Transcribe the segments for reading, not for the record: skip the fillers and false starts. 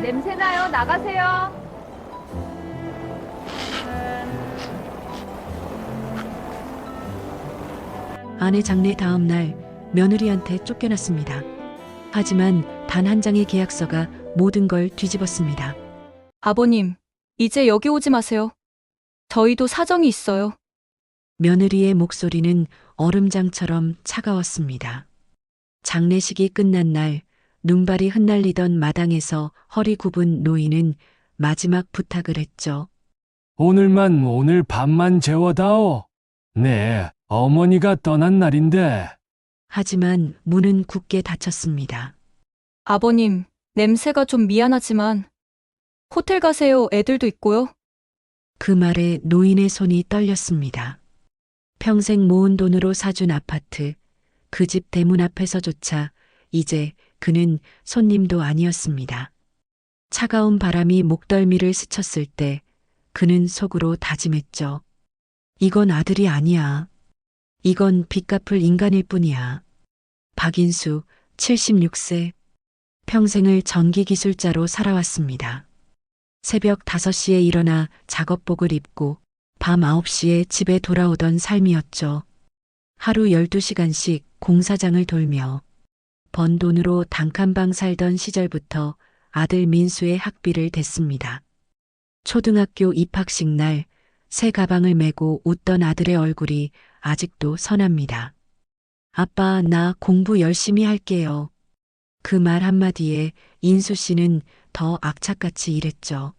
냄새나요? 나가세요. 아내 장례 다음 날 며느리한테 쫓겨났습니다. 하지만 단 한 장의 계약서가 모든 걸 뒤집었습니다. 아버님, 이제 여기 오지 마세요. 저희도 사정이 있어요. 며느리의 목소리는 얼음장처럼 차가웠습니다. 장례식이 끝난 날 눈발이 흩날리던 마당에서 허리 굽은 노인은 마지막 부탁을 했죠. 오늘 밤만 재워다오. 네, 어머니가 떠난 날인데. 하지만 문은 굳게 닫혔습니다. 아버님, 냄새가 좀 미안하지만 호텔 가세요. 애들도 있고요. 그 말에 노인의 손이 떨렸습니다. 평생 모은 돈으로 사준 아파트, 그 집 대문 앞에서조차 이제 그는 손님도 아니었습니다. 차가운 바람이 목덜미를 스쳤을 때 그는 속으로 다짐했죠. 이건 아들이 아니야. 이건 빚 갚을 인간일 뿐이야. 박인수, 76세. 평생을 전기기술자로 살아왔습니다. 새벽 5시에 일어나 작업복을 입고 밤 9시에 집에 돌아오던 삶이었죠. 하루 12시간씩 공사장을 돌며 번 돈으로 단칸방 살던 시절부터 아들 민수의 학비를 댔습니다. 초등학교 입학식 날 새 가방을 메고 웃던 아들의 얼굴이 아직도 선합니다. 아빠, 나 공부 열심히 할게요. 그 말 한마디에 인수 씨는 더 악착같이 일했죠.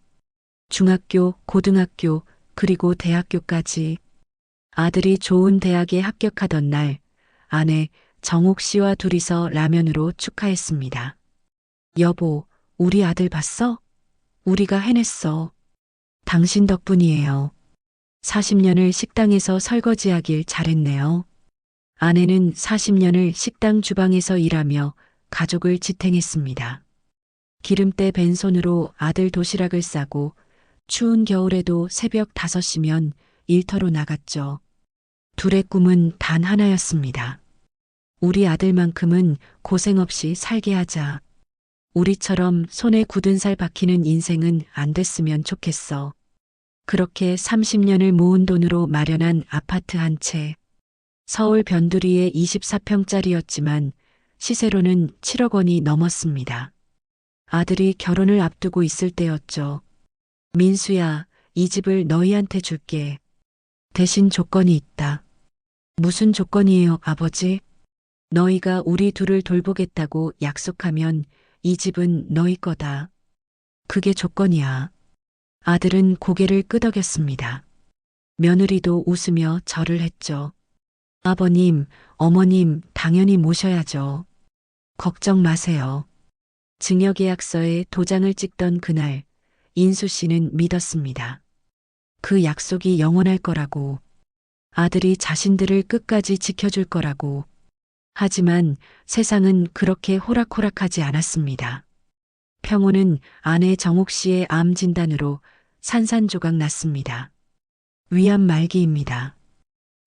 중학교, 고등학교, 그리고 대학교까지. 아들이 좋은 대학에 합격하던 날 아내 정옥 씨와 둘이서 라면으로 축하했습니다. 여보, 우리 아들 봤어? 우리가 해냈어. 당신 덕분이에요. 40년을 식당에서 설거지하길 잘했네요. 아내는 40년을 식당 주방에서 일하며 가족을 지탱했습니다. 기름때 벤손으로 아들 도시락을 싸고 추운 겨울에도 새벽 5시면 일터로 나갔죠. 둘의 꿈은 단 하나였습니다. 우리 아들만큼은 고생 없이 살게 하자. 우리처럼 손에 굳은 살 박히는 인생은 안 됐으면 좋겠어. 그렇게 30년을 모은 돈으로 마련한 아파트 한 채. 서울 변두리의 24평짜리였지만 시세로는 7억 원이 넘었습니다. 아들이 결혼을 앞두고 있을 때였죠. 민수야, 이 집을 너희한테 줄게. 대신 조건이 있다. 무슨 조건이에요, 아버지? 너희가 우리 둘을 돌보겠다고 약속하면 이 집은 너희 거다. 그게 조건이야. 아들은 고개를 끄덕였습니다. 며느리도 웃으며 절을 했죠. 아버님, 어머님 당연히 모셔야죠. 걱정 마세요. 증여계약서에 도장을 찍던 그날 인수 씨는 믿었습니다. 그 약속이 영원할 거라고. 아들이 자신들을 끝까지 지켜줄 거라고. 하지만 세상은 그렇게 호락호락하지 않았습니다. 평호는 아내 정옥 씨의 암 진단으로 산산조각 났습니다. 위암 말기입니다.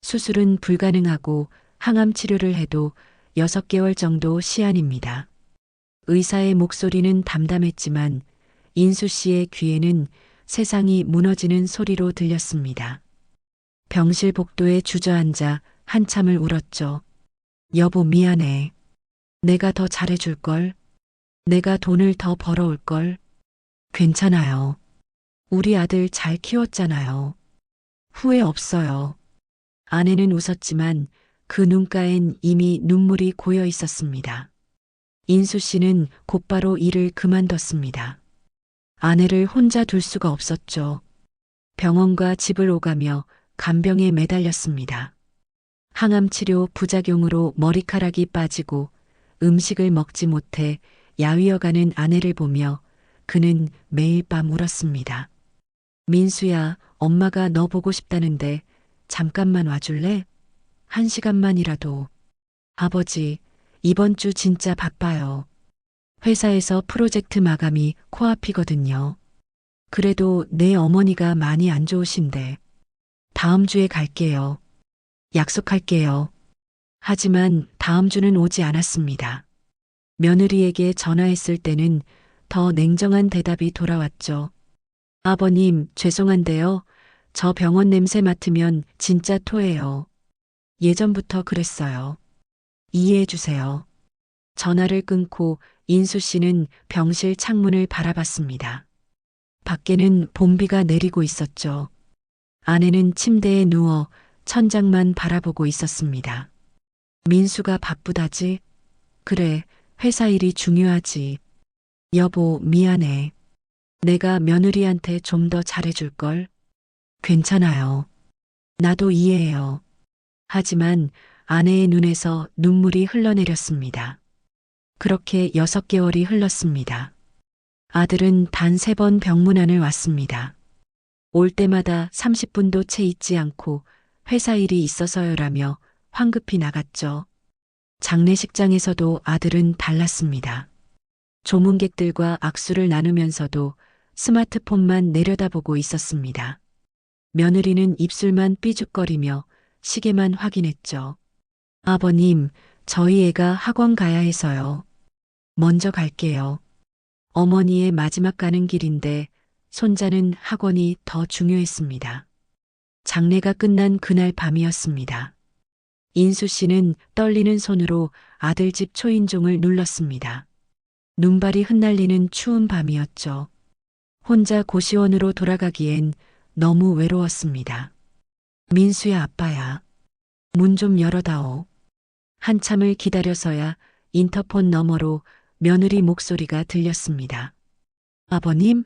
수술은 불가능하고 항암 치료를 해도 6개월 정도 시한입니다. 의사의 목소리는 담담했지만 인수 씨의 귀에는 세상이 무너지는 소리로 들렸습니다. 병실 복도에 주저앉아 한참을 울었죠. 여보 미안해. 내가 더 잘해줄걸. 내가 돈을 더 벌어올걸. 괜찮아요. 우리 아들 잘 키웠잖아요. 후회 없어요. 아내는 웃었지만 그 눈가엔 이미 눈물이 고여 있었습니다. 인수 씨는 곧바로 일을 그만뒀습니다. 아내를 혼자 둘 수가 없었죠. 병원과 집을 오가며 간병에 매달렸습니다. 항암 치료 부작용으로 머리카락이 빠지고 음식을 먹지 못해 야위어가는 아내를 보며 그는 매일 밤 울었습니다. 민수야, 엄마가 너 보고 싶다는데 잠깐만 와줄래? 1시간만이라도. 아버지, 이번 주 진짜 바빠요. 회사에서 프로젝트 마감이 코앞이거든요. 그래도 내 어머니가 많이 안 좋으신데. 다음 주에 갈게요. 약속할게요. 하지만 다음 주는 오지 않았습니다. 며느리에게 전화했을 때는 더 냉정한 대답이 돌아왔죠. 아버님, 죄송한데요. 저 병원 냄새 맡으면 진짜 토해요. 예전부터 그랬어요. 이해해 주세요. 전화를 끊고 인수 씨는 병실 창문을 바라봤습니다. 밖에는 봄비가 내리고 있었죠. 아내는 침대에 누워 천장만 바라보고 있었습니다. 민수가 바쁘다지? 그래, 회사 일이 중요하지. 여보, 미안해. 내가 며느리한테 좀 더 잘해줄걸? 괜찮아요. 나도 이해해요. 하지만 아내의 눈에서 눈물이 흘러내렸습니다. 그렇게 6개월이 흘렀습니다. 아들은 단 3번 병문안을 왔습니다. 올 때마다 30분도 채 있지 않고 회사 일이 있어서요라며 황급히 나갔죠. 장례식장에서도 아들은 달랐습니다. 조문객들과 악수를 나누면서도 스마트폰만 내려다보고 있었습니다. 며느리는 입술만 삐죽거리며 시계만 확인했죠. 아버님, 저희 애가 학원 가야 해서요. 먼저 갈게요. 어머니의 마지막 가는 길인데 손자는 학원이 더 중요했습니다. 장례가 끝난 그날 밤이었습니다. 인수 씨는 떨리는 손으로 아들 집 초인종을 눌렀습니다. 눈발이 흩날리는 추운 밤이었죠. 혼자 고시원으로 돌아가기엔 너무 외로웠습니다. 민수야, 아빠야. 문 좀 열어다오. 한참을 기다려서야 인터폰 너머로 며느리 목소리가 들렸습니다. 아버님?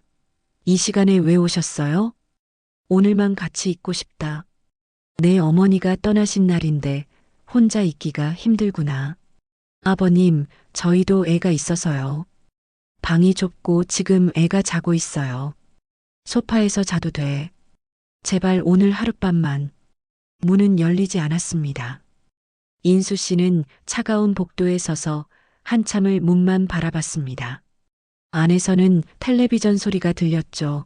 이 시간에 왜 오셨어요? 오늘만 같이 있고 싶다. 내 어머니가 떠나신 날인데 혼자 있기가 힘들구나. 아버님, 저희도 애가 있어서요. 방이 좁고 지금 애가 자고 있어요. 소파에서 자도 돼. 제발 오늘 하룻밤만. 문은 열리지 않았습니다. 인수 씨는 차가운 복도에 서서 한참을 문만 바라봤습니다. 안에서는 텔레비전 소리가 들렸죠.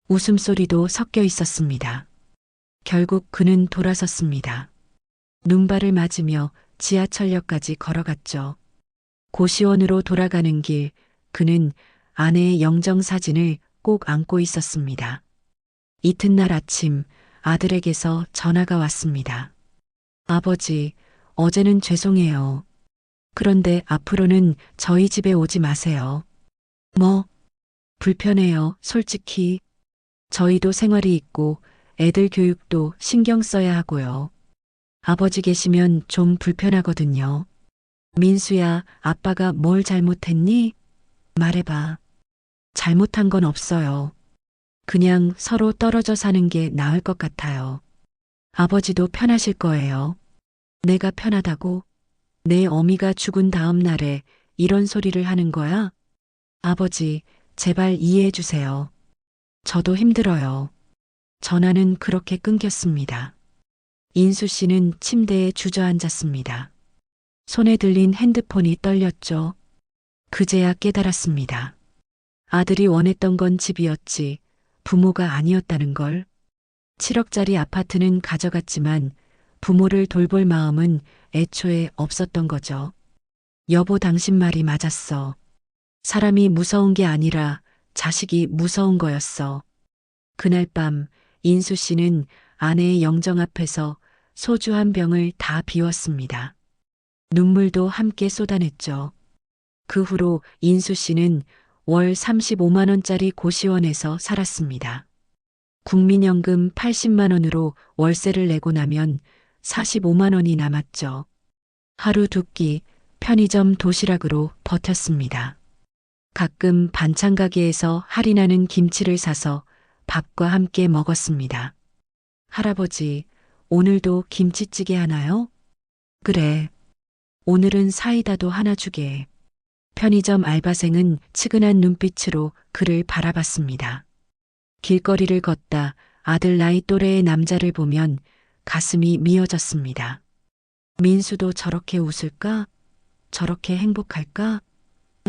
웃음소리도 섞여 있었습니다. 결국 그는 돌아섰습니다. 눈발을 맞으며 지하철역까지 걸어갔죠. 고시원으로 돌아가는 길, 그는 아내의 영정사진을 꼭 안고 있었습니다. 이튿날 아침 아들에게서 전화가 왔습니다. 아버지, 어제는 죄송해요. 그런데 앞으로는 저희 집에 오지 마세요. 뭐? 불편해요, 솔직히. 저희도 생활이 있고 애들 교육도 신경 써야 하고요. 아버지 계시면 좀 불편하거든요. 민수야, 아빠가 뭘 잘못했니? 말해봐. 잘못한 건 없어요. 그냥 서로 떨어져 사는 게 나을 것 같아요. 아버지도 편하실 거예요. 내가 편하다고? 내 어미가 죽은 다음 날에 이런 소리를 하는 거야? 아버지, 제발 이해해 주세요. 저도 힘들어요. 전화는 그렇게 끊겼습니다. 인수 씨는 침대에 주저앉았습니다. 손에 들린 핸드폰이 떨렸죠. 그제야 깨달았습니다. 아들이 원했던 건 집이었지 부모가 아니었다는 걸. 7억짜리 아파트는 가져갔지만 부모를 돌볼 마음은 애초에 없었던 거죠. 여보, 당신 말이 맞았어. 사람이 무서운 게 아니라 자식이 무서운 거였어. 그날 밤 인수 씨는 아내의 영정 앞에서 소주 한 병을 다 비웠습니다. 눈물도 함께 쏟아냈죠. 그 후로 인수 씨는 월 35만 원짜리 고시원에서 살았습니다. 국민연금 80만 원으로 월세를 내고 나면 45만 원이 남았죠. 하루 두 끼 편의점 도시락으로 버텼습니다. 가끔 반찬 가게에서 할인하는 김치를 사서 밥과 함께 먹었습니다. 할아버지, 오늘도 김치찌개 하나요? 그래. 오늘은 사이다도 하나 주게. 편의점 알바생은 측은한 눈빛으로 그를 바라봤습니다. 길거리를 걷다 아들 나이 또래의 남자를 보면 가슴이 미어졌습니다. 민수도 저렇게 웃을까? 저렇게 행복할까?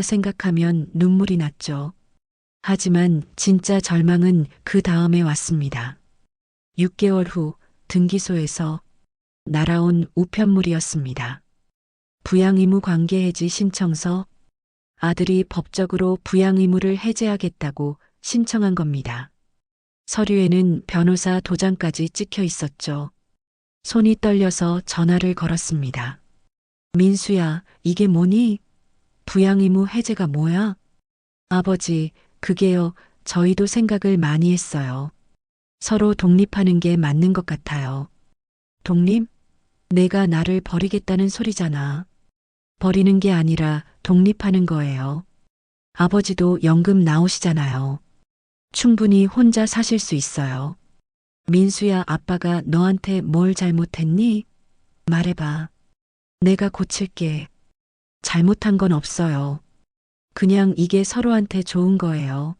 생각하면 눈물이 났죠. 하지만 진짜 절망은 그 다음에 왔습니다. 6개월 후 등기소에서 날아온 우편물이었습니다. 부양의무 관계해지 신청서. 아들이 법적으로 부양 의무를 해제하겠다고 신청한 겁니다. 서류에는 변호사 도장까지 찍혀 있었죠. 손이 떨려서 전화를 걸었습니다. 민수야, 이게 뭐니? 부양 의무 해제가 뭐야? 아버지, 그게요, 저희도 생각을 많이 했어요. 서로 독립하는 게 맞는 것 같아요. 독립? 내가 나를 버리겠다는 소리잖아. 버리는 게 아니라 독립하는 거예요. 아버지도 연금 나오시잖아요. 충분히 혼자 사실 수 있어요. 민수야, 아빠가 너한테 뭘 잘못했니? 말해봐. 내가 고칠게. 잘못한 건 없어요. 그냥 이게 서로한테 좋은 거예요.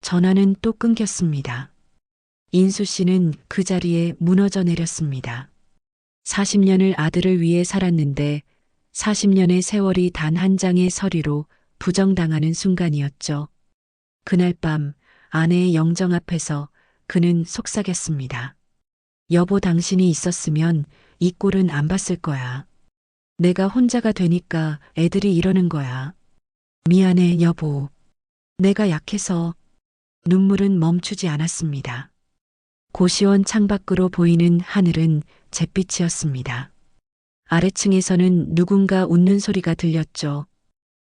전화는 또 끊겼습니다. 인수 씨는 그 자리에 무너져 내렸습니다. 40년을 아들을 위해 살았는데 40년의 세월이 단 한 장의 서류로 부정당하는 순간이었죠. 그날 밤 아내의 영정 앞에서 그는 속삭였습니다. 여보, 당신이 있었으면 이 꼴은 안 봤을 거야. 내가 혼자가 되니까 애들이 이러는 거야. 미안해, 여보. 내가 약해서. 눈물은 멈추지 않았습니다. 고시원 창밖으로 보이는 하늘은 잿빛이었습니다. 아래층에서는 누군가 웃는 소리가 들렸죠.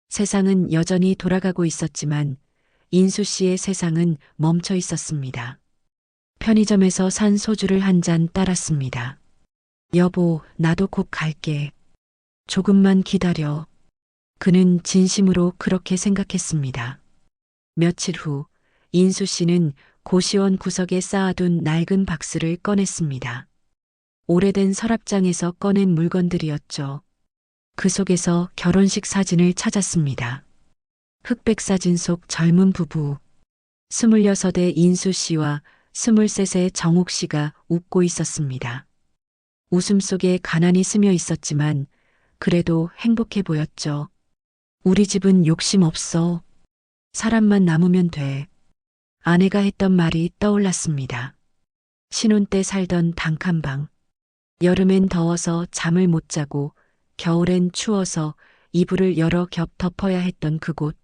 세상은 여전히 돌아가고 있었지만 인수 씨의 세상은 멈춰 있었습니다. 편의점에서 산 소주를 한 잔 따랐습니다. 여보, 나도 곧 갈게. 조금만 기다려. 그는 진심으로 그렇게 생각했습니다. 며칠 후 인수 씨는 고시원 구석에 쌓아둔 낡은 박스를 꺼냈습니다. 오래된 서랍장에서 꺼낸 물건들이었죠. 그 속에서 결혼식 사진을 찾았습니다. 흑백 사진 속 젊은 부부. 26의 인수 씨와 23의 정옥 씨가 웃고 있었습니다. 웃음 속에 가난이 스며 있었지만 그래도 행복해 보였죠. 우리 집은 욕심 없어. 사람만 남으면 돼. 아내가 했던 말이 떠올랐습니다. 신혼 때 살던 단칸방. 여름엔 더워서 잠을 못 자고 겨울엔 추워서 이불을 여러 겹 덮어야 했던 그곳.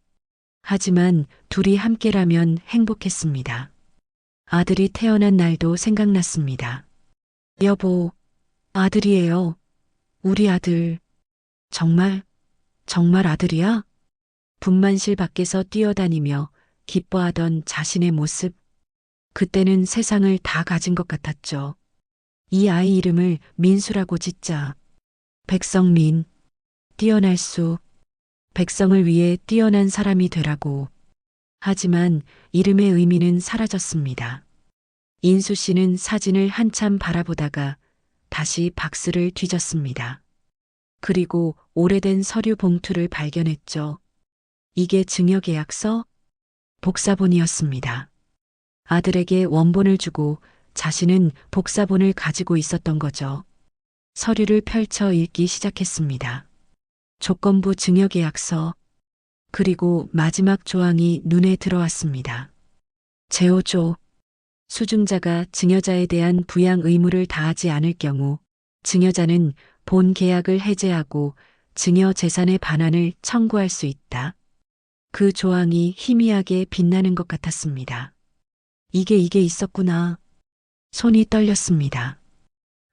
하지만 둘이 함께라면 행복했습니다. 아들이 태어난 날도 생각났습니다. 여보, 아들이에요. 우리 아들. 정말 아들이야? 분만실 밖에서 뛰어다니며 기뻐하던 자신의 모습. 그때는 세상을 다 가진 것 같았죠. 이 아이 이름을 민수라고 짓자. 백성민. 뛰어날 수. 백성을 위해 뛰어난 사람이 되라고. 하지만 이름의 의미는 사라졌습니다. 인수 씨는 사진을 한참 바라보다가 다시 박스를 뒤졌습니다. 그리고 오래된 서류 봉투를 발견했죠. 이게 증여계약서? 복사본이었습니다. 아들에게 원본을 주고 자신은 복사본을 가지고 있었던 거죠. 서류를 펼쳐 읽기 시작했습니다. 조건부 증여계약서. 그리고 마지막 조항이 눈에 들어왔습니다. 제5조. 수증자가 증여자에 대한 부양 의무를 다하지 않을 경우 증여자는 본 계약을 해제하고 증여 재산의 반환을 청구할 수 있다. 그 조항이 희미하게 빛나는 것 같았습니다. 이게 있었구나. 손이 떨렸습니다.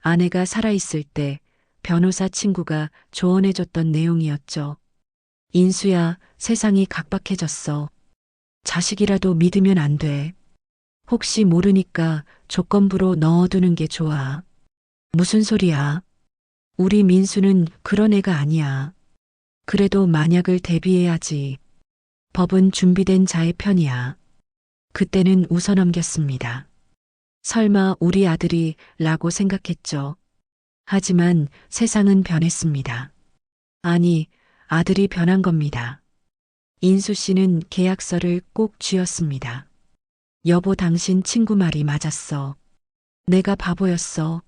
아내가 살아있을 때 변호사 친구가 조언해줬던 내용이었죠. 인수야, 세상이 각박해졌어. 자식이라도 믿으면 안 돼. 혹시 모르니까 조건부로 넣어두는 게 좋아. 무슨 소리야? 우리 민수는 그런 애가 아니야. 그래도 만약을 대비해야지. 법은 준비된 자의 편이야. 그때는 웃어넘겼습니다. 설마 우리 아들이 라고 생각했죠. 하지만 세상은 변했습니다. 아니, 아들이 변한 겁니다. 인수 씨는 계약서를 꼭 쥐었습니다. 여보, 당신 친구 말이 맞았어. 내가 바보였어.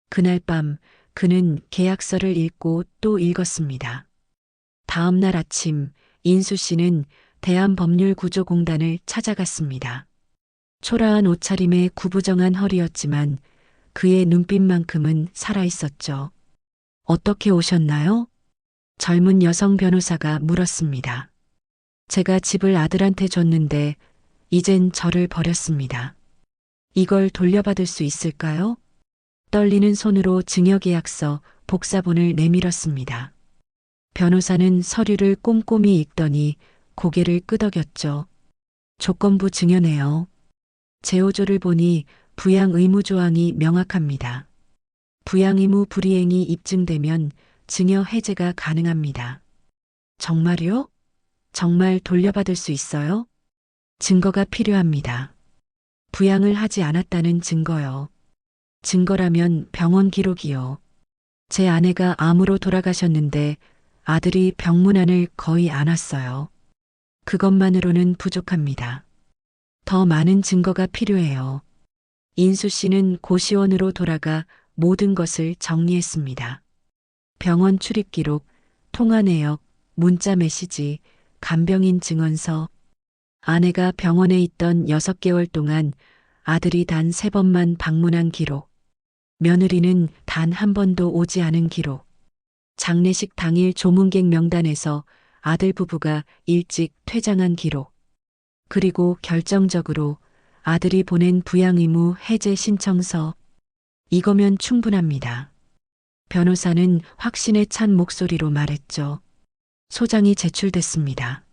그날 밤 그는 계약서를 읽고 또 읽었습니다. 다음 날 아침 인수 씨는 대한법률구조공단을 찾아갔습니다. 초라한 옷차림에 구부정한 허리였지만 그의 눈빛만큼은 살아있었죠. 어떻게 오셨나요? 젊은 여성 변호사가 물었습니다. 제가 집을 아들한테 줬는데 이젠 저를 버렸습니다. 이걸 돌려받을 수 있을까요? 떨리는 손으로 증여계약서 복사본을 내밀었습니다. 변호사는 서류를 꼼꼼히 읽더니 고개를 끄덕였죠. 조건부 증여네요. 제호조를 보니 부양 의무 조항이 명확합니다. 부양 의무 불이행이 입증되면 증여 해제가 가능합니다. 정말요? 정말 돌려받을 수 있어요? 증거가 필요합니다. 부양을 하지 않았다는 증거요. 증거라면 병원 기록이요. 제 아내가 암으로 돌아가셨는데 아들이 병문안을 거의 안 왔어요. 그것만으로는 부족합니다. 더 많은 증거가 필요해요. 인수 씨는 고시원으로 돌아가 모든 것을 정리했습니다. 병원 출입 기록, 통화 내역, 문자 메시지, 간병인 증언서. 아내가 병원에 있던 6개월 동안 아들이 단 3번만 방문한 기록. 며느리는 단 한 번도 오지 않은 기록. 장례식 당일 조문객 명단에서 아들 부부가 일찍 퇴장한 기록. 그리고 결정적으로 아들이 보낸 부양 의무 해제 신청서. 이거면 충분합니다. 변호사는 확신에 찬 목소리로 말했죠. 소장이 제출됐습니다.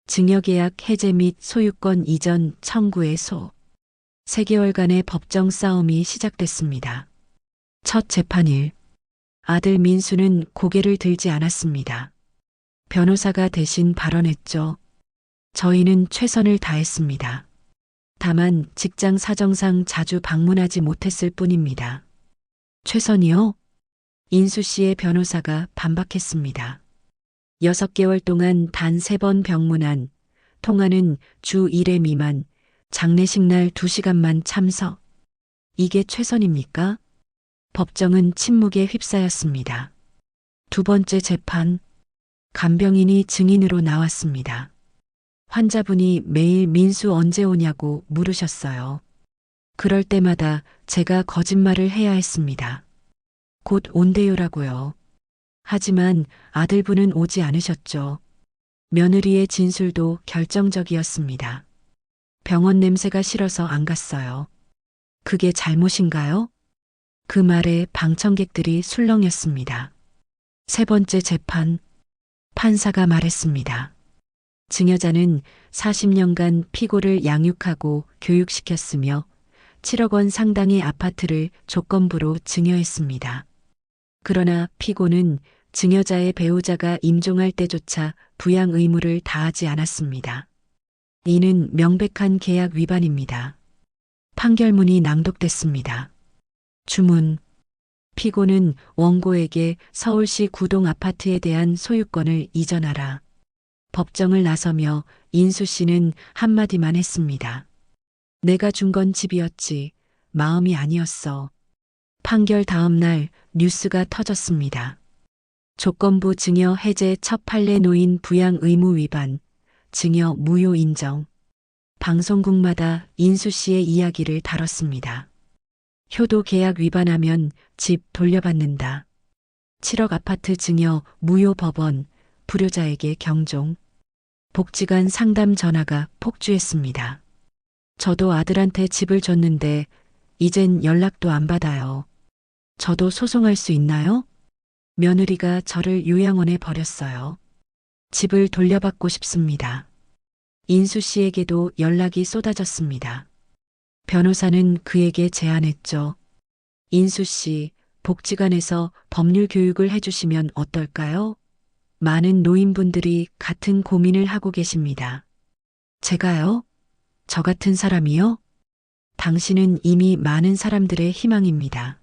증여계약 해제 및 소유권 이전 청구의 소. 3개월간의 법정 싸움이 시작됐습니다. 첫 재판일. 아들 민수는 고개를 들지 않았습니다. 변호사가 대신 발언했죠. 저희는 최선을 다했습니다. 다만 직장 사정상 자주 방문하지 못했을 뿐입니다. 최선이요? 인수 씨의 변호사가 반박했습니다. 6개월 동안 단 3번 병문안, 통화는 주 1회 미만, 장례식 날 2시간만 참석. 이게 최선입니까? 법정은 침묵에 휩싸였습니다. 두 번째 재판. 간병인이 증인으로 나왔습니다. 환자분이 매일 민수 언제 오냐고 물으셨어요. 그럴 때마다 제가 거짓말을 해야 했습니다. 곧 온대요라고요. 하지만 아들분은 오지 않으셨죠. 며느리의 진술도 결정적이었습니다. 병원 냄새가 싫어서 안 갔어요. 그게 잘못인가요? 그 말에 방청객들이 술렁였습니다. 세 번째 재판. 판사가 말했습니다. 증여자는 40년간 피고를 양육하고 교육시켰으며 7억 원 상당의 아파트를 조건부로 증여했습니다. 그러나 피고는 증여자의 배우자가 임종할 때조차 부양 의무를 다하지 않았습니다. 이는 명백한 계약 위반입니다. 판결문이 낭독됐습니다. 주문. 피고는 원고에게 서울시 구동 아파트에 대한 소유권을 이전하라. 법정을 나서며 인수 씨는 한마디만 했습니다. 내가 준 건 집이었지, 마음이 아니었어. 판결 다음 날 뉴스가 터졌습니다. 조건부 증여 해제 첫 판례 노인 부양 의무 위반, 증여 무효 인정. 방송국마다 인수 씨의 이야기를 다뤘습니다. 효도 계약 위반하면 집 돌려받는다. 7억 아파트 증여 무효 법원, 불효자에게 경종. 복지관 상담 전화가 폭주했습니다. 저도 아들한테 집을 줬는데 이젠 연락도 안 받아요. 저도 소송할 수 있나요? 며느리가 저를 요양원에 버렸어요. 집을 돌려받고 싶습니다. 인수 씨에게도 연락이 쏟아졌습니다. 변호사는 그에게 제안했죠. 인수 씨, 복지관에서 법률 교육을 해주시면 어떨까요? 많은 노인분들이 같은 고민을 하고 계십니다. 제가요? 저 같은 사람이요? 당신은 이미 많은 사람들의 희망입니다.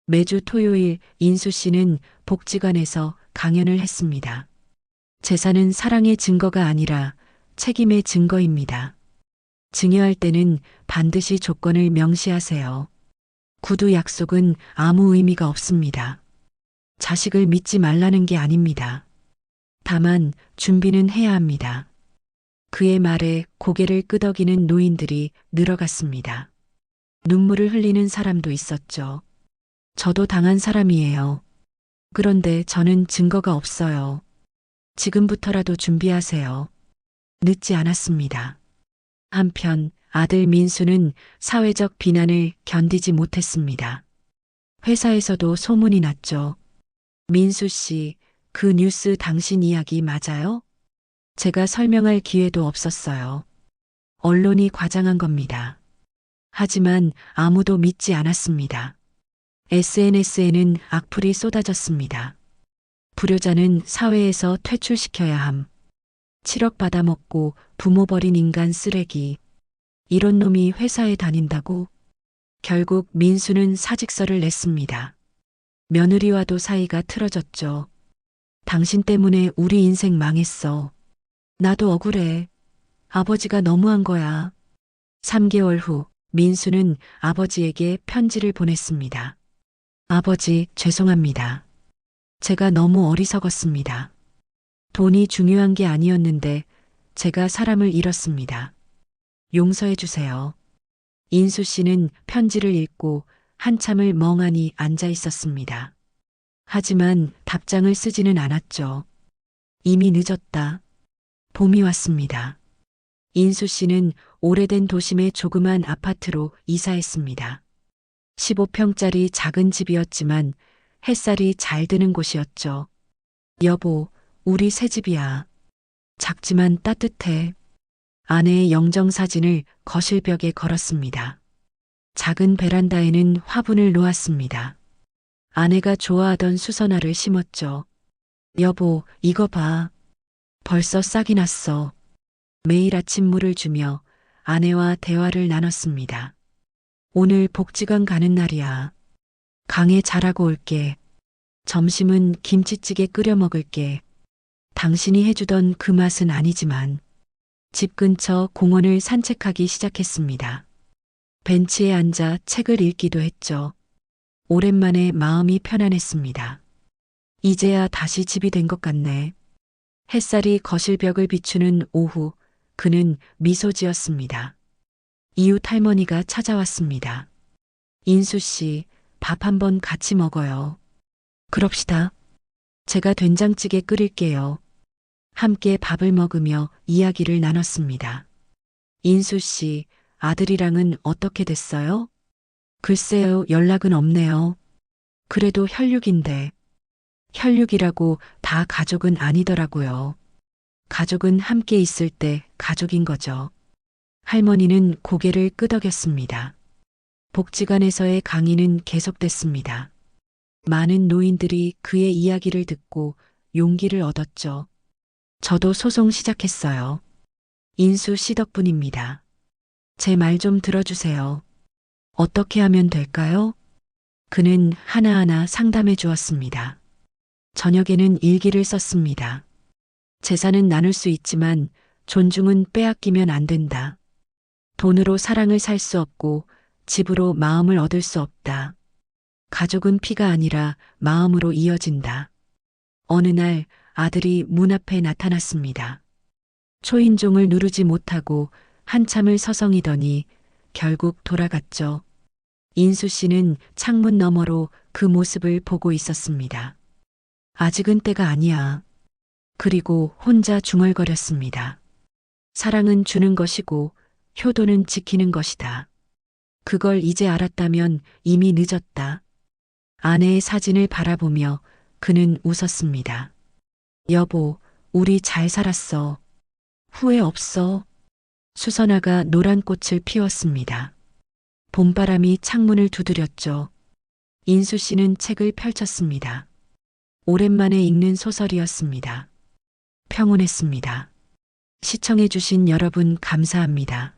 매주 토요일 인수 씨는 복지관에서 강연을 했습니다. 재산은 사랑의 증거가 아니라 책임의 증거입니다. 증여할 때는 반드시 조건을 명시하세요. 구두 약속은 아무 의미가 없습니다. 자식을 믿지 말라는 게 아닙니다. 다만 준비는 해야 합니다. 그의 말에 고개를 끄덕이는 노인들이 늘어갔습니다. 눈물을 흘리는 사람도 있었죠. 저도 당한 사람이에요. 그런데 저는 증거가 없어요. 지금부터라도 준비하세요. 늦지 않았습니다. 한편 아들 민수는 사회적 비난을 견디지 못했습니다. 회사에서도 소문이 났죠. 민수 씨, 그 뉴스 당신 이야기 맞아요? 제가 설명할 기회도 없었어요. 언론이 과장한 겁니다. 하지만 아무도 믿지 않았습니다. SNS에는 악플이 쏟아졌습니다. 불효자는 사회에서 퇴출시켜야 함. 7억 받아먹고 부모 버린 인간 쓰레기. 이런 놈이 회사에 다닌다고? 결국 민수는 사직서를 냈습니다. 며느리와도 사이가 틀어졌죠. 당신 때문에 우리 인생 망했어. 나도 억울해. 아버지가 너무한 거야. 3개월 후 민수는 아버지에게 편지를 보냈습니다. 아버지, 죄송합니다. 제가 너무 어리석었습니다. 돈이 중요한 게 아니었는데 제가 사람을 잃었습니다. 용서해 주세요. 인수 씨는 편지를 읽고 한참을 멍하니 앉아 있었습니다. 하지만 답장을 쓰지는 않았죠. 이미 늦었다. 봄이 왔습니다. 인수 씨는 오래된 도심의 조그만 아파트로 이사했습니다. 15평짜리 작은 집이었지만 햇살이 잘 드는 곳이었죠. 여보, 우리 새 집이야. 작지만 따뜻해. 아내의 영정사진을 거실벽에 걸었습니다. 작은 베란다에는 화분을 놓았습니다. 아내가 좋아하던 수선화를 심었죠. 여보, 이거 봐. 벌써 싹이 났어. 매일 아침 물을 주며 아내와 대화를 나눴습니다. 오늘 복지관 가는 날이야. 강에 잘하고 올게. 점심은 김치찌개 끓여 먹을게. 당신이 해주던 그 맛은 아니지만. 집 근처 공원을 산책하기 시작했습니다. 벤치에 앉아 책을 읽기도 했죠. 오랜만에 마음이 편안했습니다. 이제야 다시 집이 된 것 같네. 햇살이 거실벽을 비추는 오후, 그는 미소 지었습니다. 이웃 할머니가 찾아왔습니다. 인수 씨, 밥 한번 같이 먹어요. 그럽시다. 제가 된장찌개 끓일게요. 함께 밥을 먹으며 이야기를 나눴습니다. 인수 씨, 아들이랑은 어떻게 됐어요? 글쎄요, 연락은 없네요. 그래도 혈육인데. 혈육이라고 다 가족은 아니더라고요. 가족은 함께 있을 때 가족인 거죠. 할머니는 고개를 끄덕였습니다. 복지관에서의 강의는 계속됐습니다. 많은 노인들이 그의 이야기를 듣고 용기를 얻었죠. 저도 소송 시작했어요. 인수 씨 덕분입니다. 제 말 좀 들어주세요. 어떻게 하면 될까요? 그는 하나하나 상담해 주었습니다. 저녁에는 일기를 썼습니다. 재산은 나눌 수 있지만 존중은 빼앗기면 안 된다. 돈으로 사랑을 살 수 없고 집으로 마음을 얻을 수 없다. 가족은 피가 아니라 마음으로 이어진다. 어느 날 아들이 문 앞에 나타났습니다. 초인종을 누르지 못하고 한참을 서성이더니 결국 돌아갔죠. 인수 씨는 창문 너머로 그 모습을 보고 있었습니다. 아직은 때가 아니야. 그리고 혼자 중얼거렸습니다. 사랑은 주는 것이고 효도는 지키는 것이다. 그걸 이제 알았다면 이미 늦었다. 아내의 사진을 바라보며 그는 웃었습니다. 여보, 우리 잘 살았어. 후회 없어. 수선화가 노란 꽃을 피웠습니다. 봄바람이 창문을 두드렸죠. 인수 씨는 책을 펼쳤습니다. 오랜만에 읽는 소설이었습니다. 평온했습니다. 시청해주신 여러분 감사합니다.